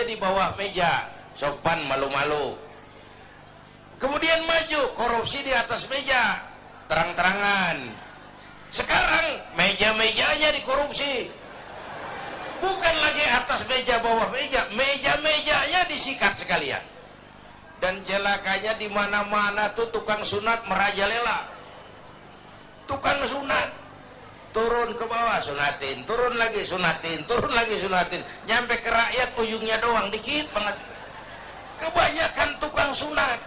di bawah meja, sopan malu-malu. Kemudian maju, korupsi di atas meja, terang-terangan. Sekarang meja-mejanya dikorupsi. Bukan lagi atas meja, bawah meja, meja-mejanya disikat sekalian. Dan celakanya di mana-mana tuh tukang sunat merajalela. Tukang sunat turun ke bawah sunatin, turun lagi sunatin, turun lagi sunatin, nyampe ke rakyat ujungnya doang dikit banget. Kebanyakan tukang sunat.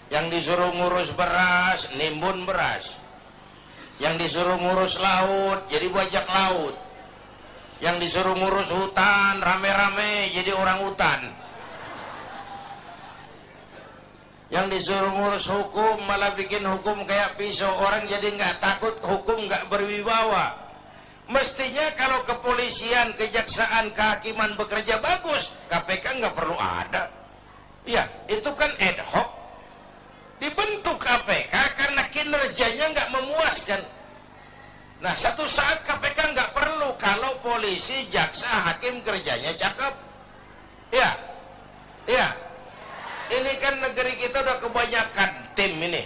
Yang disuruh ngurus beras, nimbun beras. Yang disuruh ngurus laut, jadi bajak laut. Yang disuruh ngurus hutan, rame-rame jadi orang hutan. Yang disuruh ngurus hukum malah bikin hukum kayak pisau, orang jadi nggak takut, hukum nggak berwibawa. Mestinya kalau kepolisian, kejaksaan, kehakiman bekerja bagus, KPK nggak perlu ada. Ya, itu kan ad hoc. Dibentuk KPK karena kinerjanya nggak memuaskan. Nah, satu saat KPK nggak perlu kalau polisi, jaksa, hakim kerjanya cakep. Ya, ya. Ini kan negeri kita udah kebanyakan tim ini.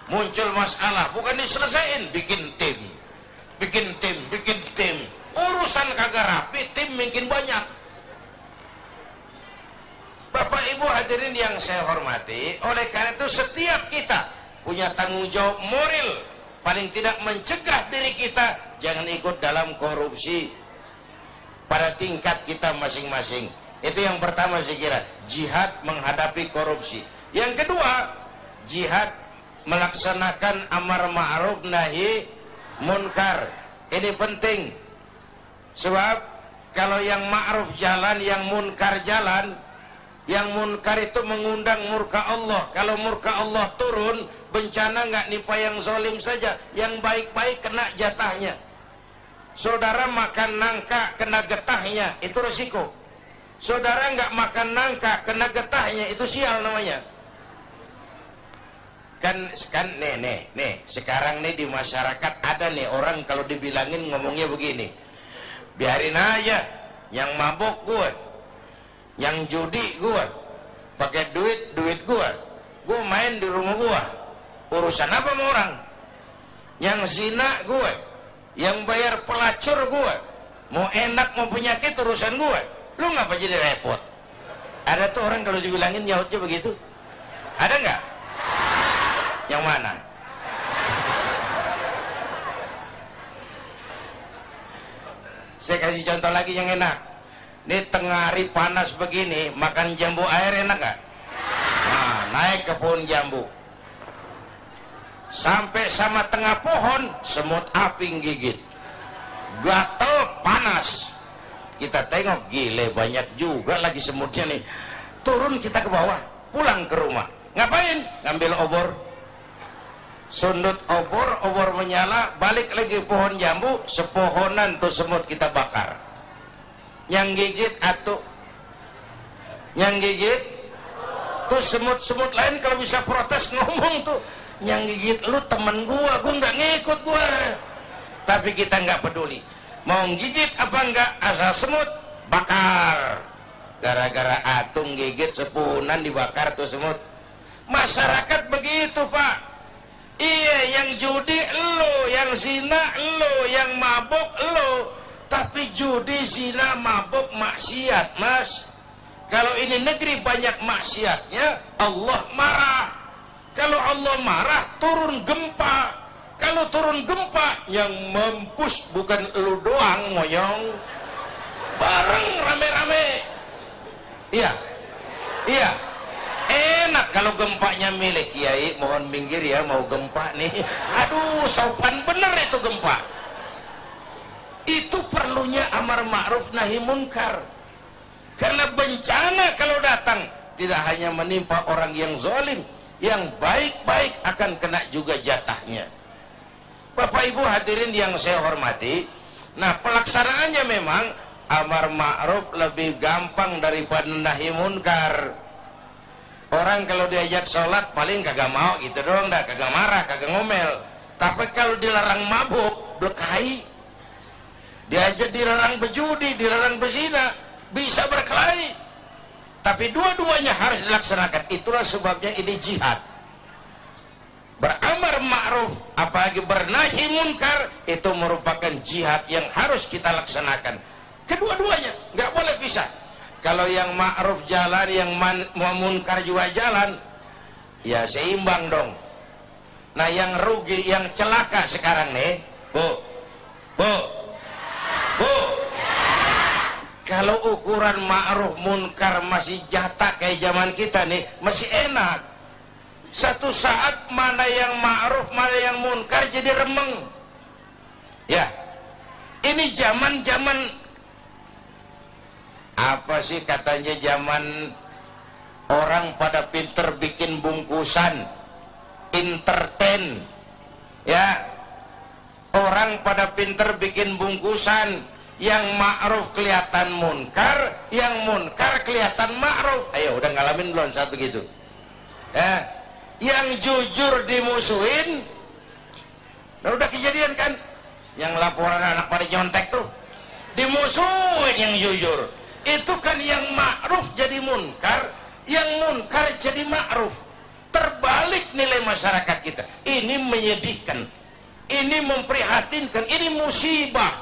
Muncul masalah, bukan diselesain, bikin tim. Bikin tim, bikin tim. Urusan kagak rapi, tim makin banyak. Bapak Ibu hadirin yang saya hormati, oleh karena itu setiap kita punya tanggung jawab moral, paling tidak mencegah diri kita jangan ikut dalam korupsi pada tingkat kita masing-masing. Itu yang pertama saya kira, jihad menghadapi korupsi. Yang kedua, jihad melaksanakan amar ma'ruf nahi munkar. Ini penting. Sebab kalau yang ma'ruf jalan, yang munkar jalan, yang munkar itu mengundang murka Allah. Kalau murka Allah turun, bencana nggak nimpa yang zalim saja, yang baik-baik kena jatahnya. Saudara makan nangka kena getahnya, itu resiko. Saudara nggak makan nangka kena getahnya, itu sial namanya. Kan nih sekarang nih di masyarakat ada nih orang kalau dibilangin ngomongnya begini, biarin aja, yang mabok gue, yang judi gue, pakai duit gue main di rumah gue, urusan apa sama orang? Yang zina gue, yang bayar pelacur gue, mau enak mau penyakit urusan gue. Lu ngapa jadi repot? Ada tuh orang kalau dibilangin nyautnya begitu. Ada nggak? Yang mana? Saya kasih contoh lagi yang enak. Ini tengah hari panas begini, makan jambu air enak nggak? Nah, naik ke pohon jambu. Sampai sama tengah pohon, semut api gigit. Gatel, panas. Kita tengok, gile banyak juga lagi semutnya nih. Turun kita ke bawah, pulang ke rumah. Ngapain? Ngambil obor. Sundut obor, obor menyala, balik lagi pohon jambu, sepohonan tuh semut kita bakar. Yang gigit atuh. Yang gigit tuh semut-semut lain kalau bisa protes ngomong tuh. Yang gigit lu temen gua nggak ngikut gua. Tapi kita nggak peduli. Mau gigit apa enggak, asal semut bakar. Gara-gara atung gigit sepunan dibakar tuh semut. Masyarakat begitu Pak. Iya, yang judi lo, yang zina lo, yang mabuk lo. Tapi judi, zina, mabuk, maksiat Mas. Kalau ini negeri banyak maksiatnya, Allah marah. Kalau Allah marah, turun gempa. Kalau turun gempa, yang mampus bukan lu doang, moyong. Bareng rame-rame. Iya. Iya. Enak kalau gempanya milik Kiai, mohon minggir ya, mau gempa nih. Aduh, sopan bener itu gempa. Itu perlunya amar ma'ruf nahi munkar. Karena bencana kalau datang, tidak hanya menimpa orang yang zalim, yang baik-baik akan kena juga jatahnya. Bapak Ibu hadirin yang saya hormati, nah pelaksanaannya memang amar ma'ruf lebih gampang daripada nahi munkar. Orang kalau diajak sholat paling kagak mau gitu doang dah, kagak marah, kagak ngomel. Tapi kalau dilarang mabuk, blekai. Diajak dilarang berjudi, dilarang berzina, bisa berkelahi, tapi dua-duanya harus dilaksanakan. Itulah sebabnya ini jihad. Beramar ma'ruf apalagi bernahi munkar itu merupakan jihad yang harus kita laksanakan. Kedua-duanya nggak boleh pisah. Kalau yang ma'ruf jalan, yang munkar juga jalan, ya seimbang dong. Nah yang rugi, yang celaka sekarang nih, Bu, kalau ukuran ma'ruf munkar masih jatah kayak zaman kita nih, masih enak. Satu saat mana yang ma'ruf, mana yang munkar jadi remeng. Ya, ini zaman apa sih katanya, zaman orang pada pinter bikin bungkusan, entertain. Ya, orang pada pinter bikin bungkusan, yang ma'ruf kelihatan munkar, yang munkar kelihatan ma'ruf. Ayo udah ngalamin belum saat begitu? Ya. Yang jujur dimusuhin. Nah, udah kejadian kan, yang laporan anak pada nyontek tuh dimusuhin yang jujur. Itu kan yang ma'ruf jadi munkar, yang munkar jadi ma'ruf. Terbalik nilai masyarakat kita. Ini menyedihkan, ini memprihatinkan, ini musibah.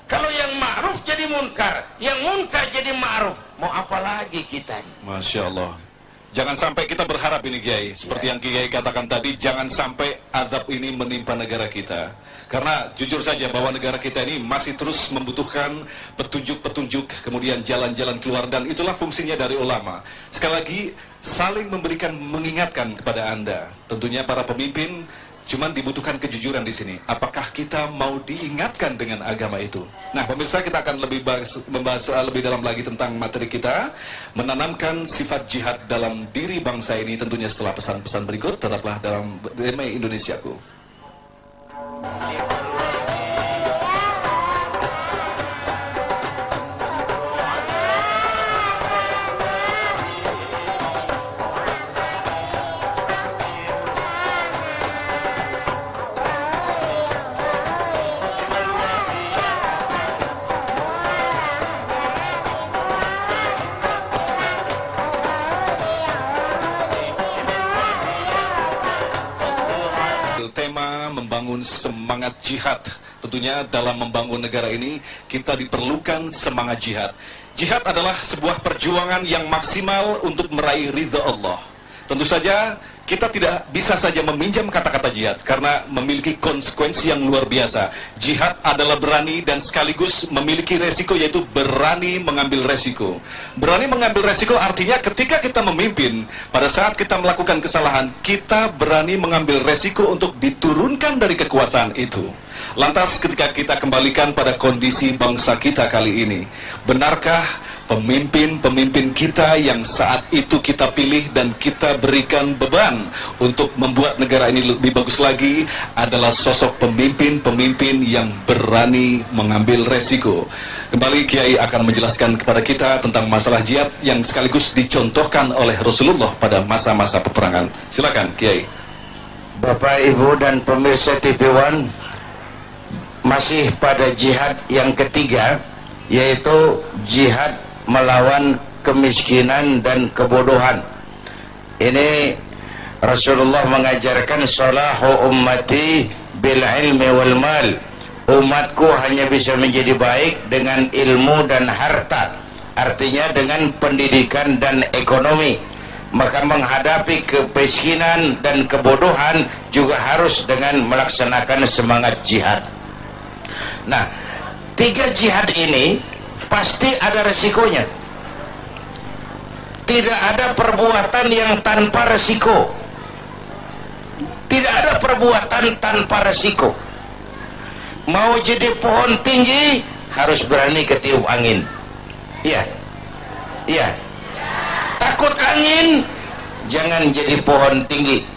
Kalau yang ma'ruf jadi munkar, yang munkar jadi ma'ruf, mau apa lagi kita? Masya Allah. Jangan sampai kita berharap ini Kiai, seperti yang Kiai katakan tadi, jangan sampai azab ini menimpa negara kita. Karena jujur saja bahwa negara kita ini masih terus membutuhkan petunjuk-petunjuk, kemudian jalan-jalan keluar, dan itulah fungsinya dari ulama. Sekali lagi, saling memberikan, mengingatkan kepada Anda. Tentunya para pemimpin, cuman dibutuhkan kejujuran di sini. Apakah kita mau diingatkan dengan agama itu? Nah, pemirsa, kita akan membahas lebih dalam lagi tentang materi kita, menanamkan sifat jihad dalam diri bangsa ini. Tentunya setelah pesan-pesan berikut, tetaplah dalam DMI Indonesiaku. Semangat jihad. Tentunya dalam membangun negara ini kita diperlukan semangat jihad. Jihad adalah sebuah perjuangan yang maksimal untuk meraih ridha Allah. Tentu saja kita tidak bisa saja meminjam kata-kata jihad karena memiliki konsekuensi yang luar biasa. Jihad adalah berani dan sekaligus memiliki resiko, yaitu berani mengambil resiko. Berani mengambil resiko artinya ketika kita memimpin, pada saat kita melakukan kesalahan, kita berani mengambil resiko untuk diturunkan dari kekuasaan itu. Lantas ketika kita kembalikan pada kondisi bangsa kita kali ini, benarkah pemimpin-pemimpin kita yang saat itu kita pilih dan kita berikan beban untuk membuat negara ini lebih bagus lagi adalah sosok pemimpin-pemimpin yang berani mengambil resiko? Kembali Kiai akan menjelaskan kepada kita tentang masalah jihad yang sekaligus dicontohkan oleh Rasulullah pada masa-masa peperangan. Silakan Kiai. Bapak, Ibu, dan pemirsa TV One, masih pada jihad yang ketiga, yaitu jihad melawan kemiskinan dan kebodohan. Ini Rasulullah mengajarkan salahu ummati bil ilmi wal mal. Umatku hanya bisa menjadi baik dengan ilmu dan harta, artinya dengan pendidikan dan ekonomi. Maka menghadapi kemiskinan dan kebodohan juga harus dengan melaksanakan semangat jihad. Nah, tiga jihad ini pasti ada resikonya. Tidak ada perbuatan yang tanpa resiko. Tidak ada perbuatan tanpa resiko. Mau jadi pohon tinggi harus berani ketiup angin. Iya. Iya. Takut angin, jangan jadi pohon tinggi.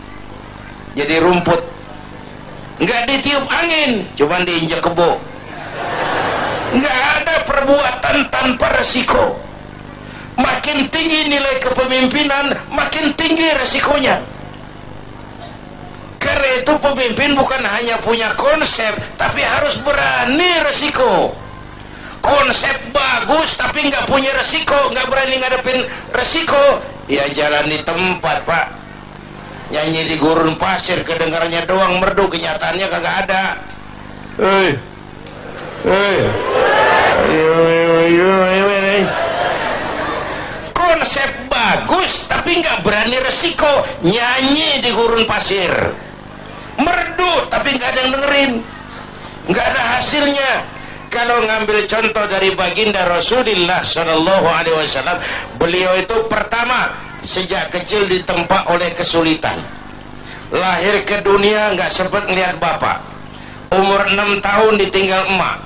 Jadi rumput. Enggak ditiup angin, cuman diinjak kebo. Enggak ada perbuatan tanpa resiko. Makin tinggi nilai kepemimpinan, makin tinggi resikonya. Karena itu pemimpin bukan hanya punya konsep, tapi harus berani resiko. konsep bagus tapi nggak punya resiko, nggak berani ngadepin resiko, ya jalan di tempat Pak, nyanyi di gurun pasir, kedengarannya doang merdu, kenyataannya kagak ada. Konsep bagus tapi nggak berani resiko, nyanyi di gurun pasir, merdu tapi nggak ada yang dengerin, nggak ada hasilnya. Kalau ngambil contoh dari baginda Rasulullah Shallallahu Alaihi Wasallam, beliau itu pertama sejak kecil ditempa oleh kesulitan, lahir ke dunia nggak sempat ngeliat bapak, umur 6 tahun ditinggal emak,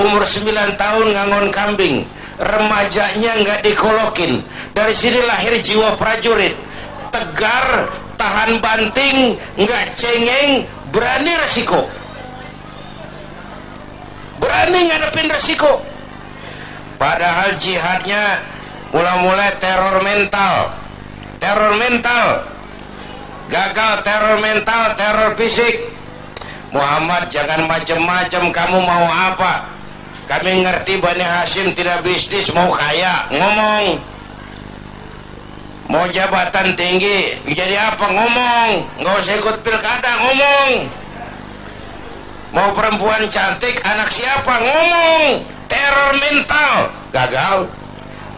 umur 9 tahun ngangon kambing, remajanya nggak dikolokin. Dari sini lahir jiwa prajurit, tegar, tahan banting, nggak cengeng, berani resiko, berani ngadepin resiko. Padahal jihadnya mulai teror mental, gagal, teror mental, teror fisik. Muhammad, jangan macam-macam, kamu mau apa? Kami ngerti Bani Hashim tidak bisnis, mau kaya, ngomong. Mau jabatan tinggi, jadi apa, ngomong. Nggak usah ikut pilkada, ngomong. Mau perempuan cantik, anak siapa, ngomong. Teror mental, gagal.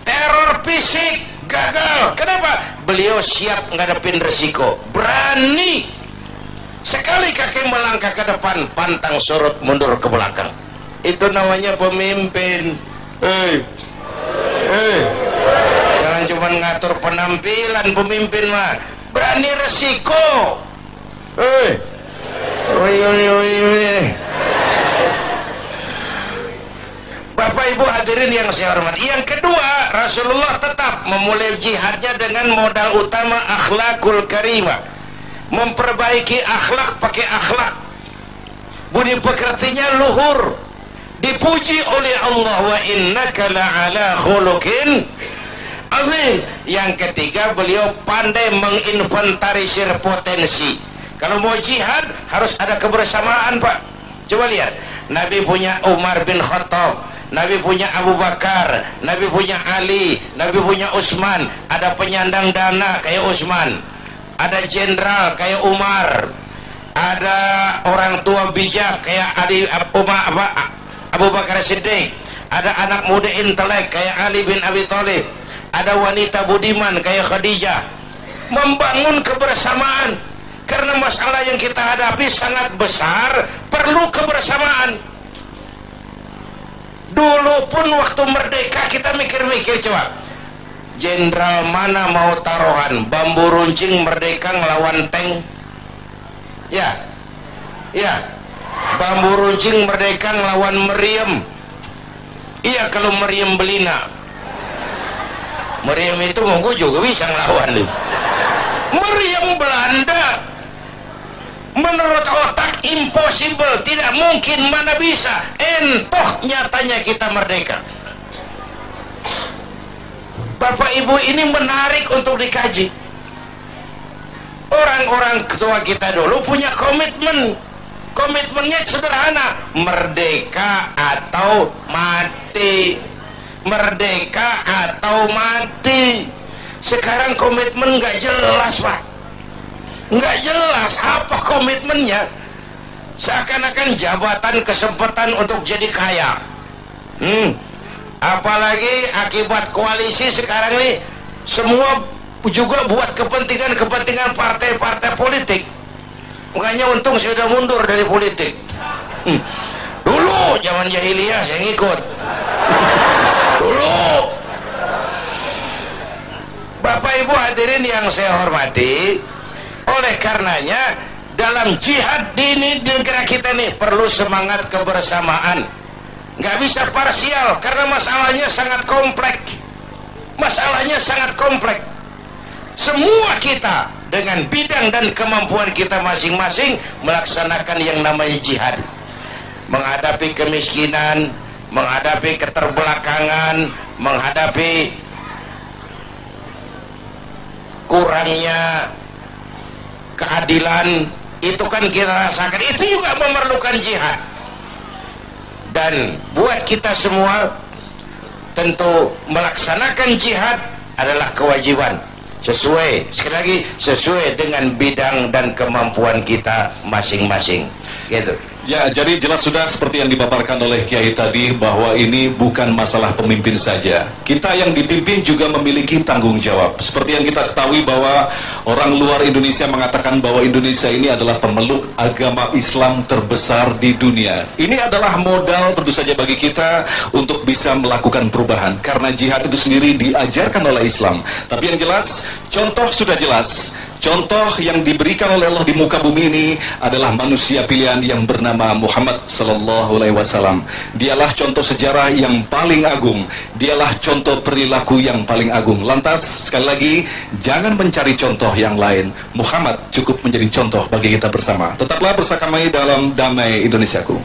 Teror fisik, gagal. Kenapa? Beliau siap ngadepin resiko, berani. Sekali kaki melangkah ke depan, pantang surut mundur ke belakang. Itu namanya pemimpin. Jangan cuma ngatur penampilan, pemimpin mah berani resiko. Bapak Ibu hadirin yang saya hormati, yang kedua, Rasulullah tetap memulai jihadnya dengan modal utama akhlakul karimah, memperbaiki akhlak, pakai akhlak, budi pekertinya luhur, dipuji oleh Allah, wa innaka la'ala khuluqin azim. Yang ketiga, beliau pandai menginventarisir potensi. Kalau mau jihad harus ada kebersamaan Pak. Coba lihat, Nabi punya Umar bin Khattab, Nabi punya Abu Bakar, Nabi punya Ali, Nabi punya Utsman. Ada penyandang dana kayak Utsman, ada jenderal kayak Umar, ada orang tua bijak kayak Abu Bakar Siddiq, ada anak muda intelek kayak Ali bin Abi Thalib, ada wanita budiman kayak Khadijah. Membangun kebersamaan, karena masalah yang kita hadapi sangat besar, perlu kebersamaan. Dulu pun waktu merdeka kita mikir-mikir, coba jenderal mana mau taruhan, bambu runcing merdeka ngelawan tank, ya bambu runcing merdeka ngelawan meriam, iya. Kalau meriam Belina, meriam itu monggo juga bisa ngelawan nih. Meriam Belanda menurut otak impossible, tidak mungkin, mana bisa. Entoh nyatanya kita merdeka. Bapak Ibu, ini menarik untuk dikaji. Orang-orang tua kita dulu punya komitmen. Komitmennya sederhana, merdeka atau mati, merdeka atau mati. Sekarang komitmen nggak jelas Pak, nggak jelas apa komitmennya. Seakan-akan jabatan, kesempatan untuk jadi kaya. Apalagi akibat koalisi sekarang ini, semua juga buat kepentingan partai-partai politik. Makanya untung saya udah mundur dari politik. Dulu zaman jahiliyah saya ngikut. Dulu. Bapak Ibu hadirin yang saya hormati, oleh karenanya dalam jihad di negara kita ini perlu semangat kebersamaan. Nggak bisa parsial, karena masalahnya sangat kompleks. Masalahnya sangat kompleks. Semua kita dengan bidang dan kemampuan kita masing-masing melaksanakan yang namanya jihad. Menghadapi kemiskinan, menghadapi keterbelakangan, menghadapi kurangnya keadilan, itu kan kita rasakan, itu juga memerlukan jihad. Dan buat kita semua, tentu melaksanakan jihad adalah kewajiban, sesuai, sekali lagi, sesuai dengan bidang dan kemampuan kita masing-masing, gitu. Ya, jadi jelas sudah seperti yang dipaparkan oleh Kiai tadi, bahwa ini bukan masalah pemimpin saja. Kita yang dipimpin juga memiliki tanggung jawab. Seperti yang kita ketahui bahwa orang luar Indonesia mengatakan bahwa Indonesia ini adalah pemeluk agama Islam terbesar di dunia. Ini adalah modal tentu saja bagi kita untuk bisa melakukan perubahan, karena jihad itu sendiri diajarkan oleh Islam. Tapi yang jelas, contoh sudah jelas. Contoh yang diberikan oleh Allah di muka bumi ini adalah manusia pilihan yang bernama Muhammad sallallahu alaihi wasallam. Dialah contoh sejarah yang paling agung. Dialah contoh perilaku yang paling agung. Lantas sekali lagi, jangan mencari contoh yang lain. Muhammad cukup menjadi contoh bagi kita bersama. Tetaplah bersama kami dalam Damai Indonesiaku.